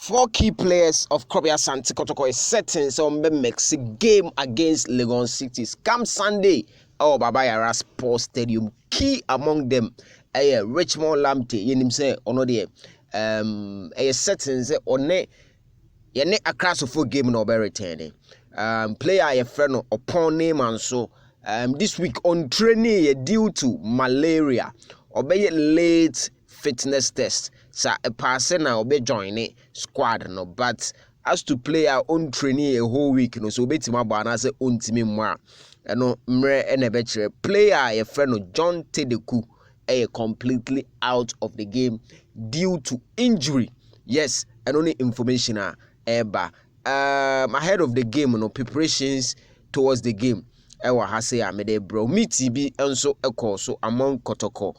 Four key players of Kobia Santi Kotoko is setting some Mexican game against LEGON Cities. Come Sunday, Baba Yara Sports Stadium. Key among them, Richmond Lamptey. You say ono de settings one yene Accra game no be returning. Player your friend upon name and so this week on training due to malaria obey late fitness test. Sa a person now be joining squad no, but as to play our own training a whole week no, so beti ma ba na say on timi mwa no mre ene be chere player your friend no John Tedeku completely out of the game due to injury. Yes, and only information ahead of the game no preparations towards the game ha say amede bro meet bi enso so among Kotoko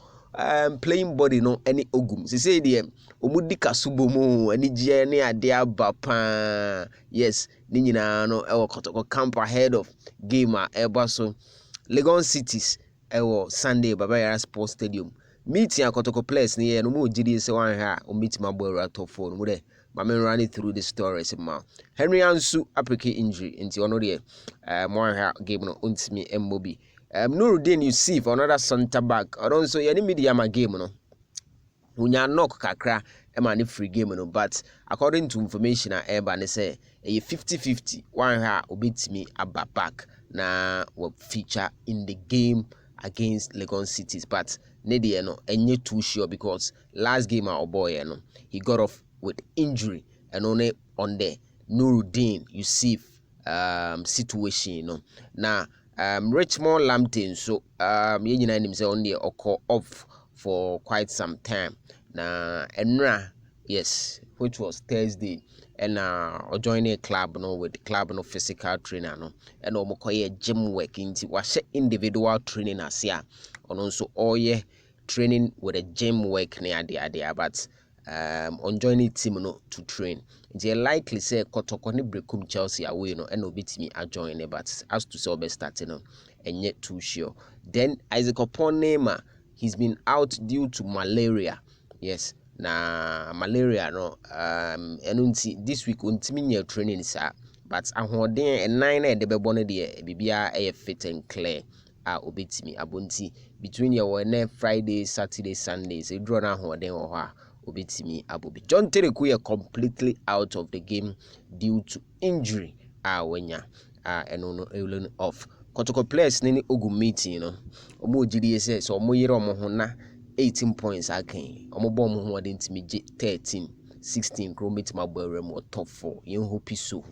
playing body no any ogum say the omudi kasubo mu ani gye ne ade aba pa. Yes, ni nyina no Kotoko camp ahead of game so LEGON Cities Sunday Baba Yara Sports Stadium meeting Kotoko players ni no mu gidi say wan ha o meet my boy right off phone mu de mama running through the stories ma Henry Ansu apricate injury nti ono de mo ha game no untimi emmobi Nuruddin Yusuf another center back also yani media ma game no unya knock kakra ma ne free game no, but according to information eba ne say 50-50 one ha obetimi aba back na will feature in the game against LEGON Cities, but ne de no enye too sure because last game our boy no he got off with injury and only on the Nuruddin Yusuf situation no na Richmond Lamptey so ye nyina nim say on the off for quite some time na enra, yes, which was Thursday, and joining a club no with the club no physical trainer no and omokoye gym work into was individual training as ya and also all year training with a gym work near the but on joining team no to train. They likely say Kotoko ni brekum Chelsea away no and obitimi a join but as to say be starting no and yet too sure. Then Isaac Oponema, he's been out due to malaria. Yes, na malaria no enunti this week untimi nya training sa but ahoden ennan na de bebo no de bibia fit and clear obetimi abonti between your Friday, Saturday, Sunday say draw na ahoden wo ho obetimi abobi. John Tedeku completely out of the game due to injury wenya eno off. Kotoko players ni ogu meeting no omo gidi say so omo yere omo ho na 18 points again omo bom ho ade ntimi 13 16 kro meet my boy rem top 4 yen hope so